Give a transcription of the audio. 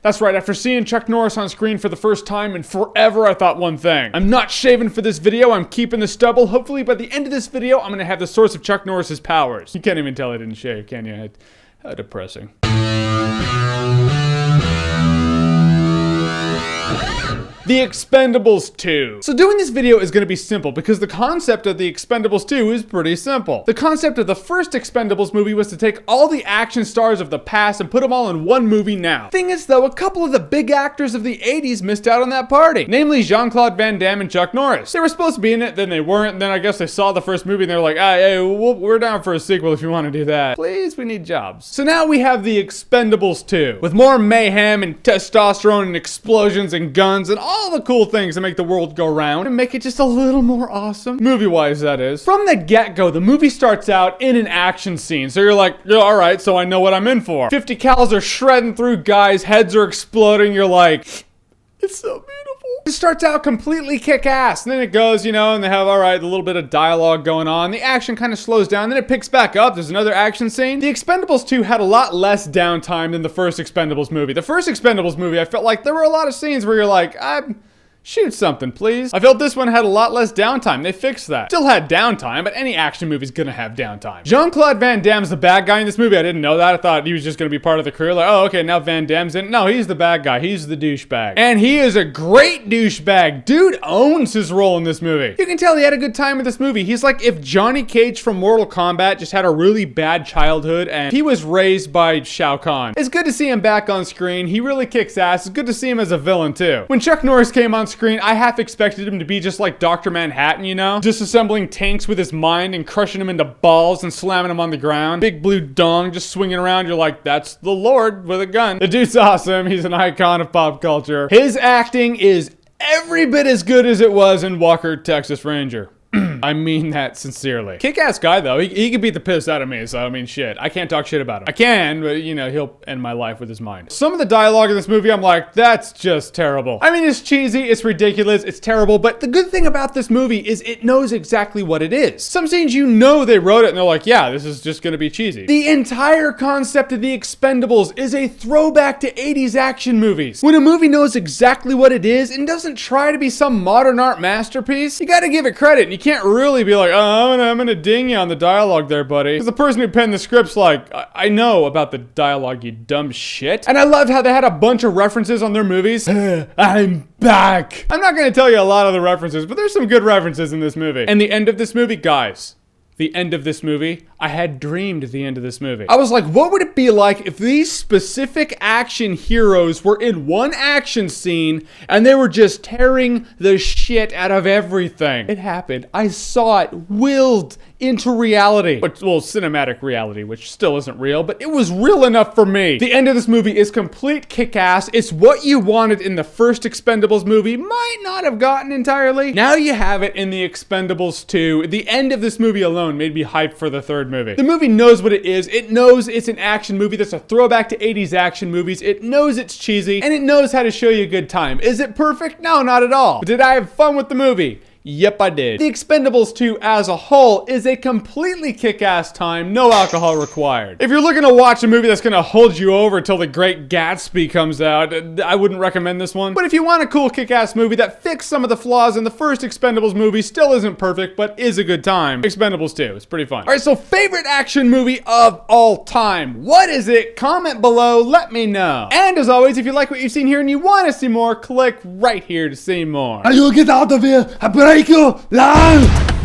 That's right, after seeing Chuck Norris on screen for the first time in forever, I thought one thing. I'm not shaving for this video, I'm keeping the stubble. Hopefully by the end of this video, I'm gonna have the source of Chuck Norris's powers. You can't even tell I didn't shave, can you? How depressing. The Expendables 2. So doing this video is going to be simple because the concept of the Expendables 2 is pretty simple. The concept of the first Expendables movie was to take all the action stars of the past and put them all in one movie now. Thing is though, a couple of the big actors of the 80s missed out on that party. Namely Jean-Claude Van Damme and Chuck Norris. They were supposed to be in it, then they weren't, and then I guess they saw the first movie and they were like, hey, we're down for a sequel if you want to do that. Please, we need jobs. So now we have the Expendables 2. With more mayhem and testosterone and explosions and guns and all the cool things that make the world go round and make it just a little more awesome. Movie-wise, that is. From the get-go, the movie starts out in an action scene. So you're like, yeah, all right, so I know what I'm in for. 50 cals are shredding through guys, heads are exploding. You're like, it's so beautiful. It starts out completely kick-ass, and then it goes, you know, and they have, all right, a little bit of dialogue going on. The action kind of slows down, then it picks back up. There's another action scene. The Expendables 2 had a lot less downtime than the first Expendables movie. The first Expendables movie, I felt like there were a lot of scenes where you're like, shoot something, please. I felt this one had a lot less downtime. They fixed that. Still had downtime, but any action movie's gonna have downtime. Jean-Claude Van Damme's the bad guy in this movie. I didn't know that. I thought he was just gonna be part of the crew. Like, oh, okay, now Van Damme's in. No, he's the bad guy. He's the douchebag. And he is a great douchebag. Dude owns his role in this movie. You can tell he had a good time with this movie. He's like if Johnny Cage from Mortal Kombat just had a really bad childhood and he was raised by Shao Kahn. It's good to see him back on screen. He really kicks ass. It's good to see him as a villain too. When Chuck Norris came on screen, I half expected him to be just like Dr. Manhattan, you know? Disassembling tanks with his mind and crushing them into balls and slamming them on the ground. Big blue dong just swinging around. You're like, that's the Lord with a gun. The dude's awesome. He's an icon of pop culture. His acting is every bit as good as it was in Walker, Texas Ranger. I mean that sincerely. Kick-ass guy though. He can beat the piss out of me, so I mean shit. I can't talk shit about him. I can, but you know, he'll end my life with his mind. Some of the dialogue in this movie, I'm like, that's just terrible. I mean, it's cheesy, it's ridiculous, it's terrible, but the good thing about this movie is it knows exactly what it is. Some scenes you know they wrote it and they're like, yeah, this is just gonna be cheesy. The entire concept of the Expendables is a throwback to 80s action movies. When a movie knows exactly what it is and doesn't try to be some modern art masterpiece, you gotta give it credit, and you can't really be like, oh, I'm gonna ding you on the dialogue there, buddy. Because the person who penned the script's like, I know about the dialogue, you dumb shit. And I loved how they had a bunch of references on their movies. I'm back. I'm not gonna tell you a lot of the references, but there's some good references in this movie. And the end of this movie, guys, the end of this movie, I had dreamed the end of this movie. I was like, what would it be like if these specific action heroes were in one action scene and they were just tearing the shit out of everything? It happened. I saw it willed into reality. Well, cinematic reality, which still isn't real, but it was real enough for me. The end of this movie is complete kick-ass. It's what you wanted in the first Expendables movie. Might not have gotten entirely. Now you have it in the Expendables 2. The end of this movie alone made me hyped for the third movie. The movie knows what it is. It knows it's an action movie that's a throwback to 80s action movies. It knows it's cheesy, and it knows how to show you a good time. Is it perfect? No, not at all. But did I have fun with the movie? Yep, I did. The Expendables 2 as a whole is a completely kick-ass time, no alcohol required. If you're looking to watch a movie that's gonna hold you over till The Great Gatsby comes out, I wouldn't recommend this one. But if you want a cool kick-ass movie that fixed some of the flaws in the first Expendables movie, still isn't perfect, but is a good time, Expendables 2, it's pretty fun. Alright, so favorite action movie of all time. What is it? Comment below, let me know. And as always, if you like what you've seen here and you want to see more, click right here to see more. You get out of here! I break you! Line!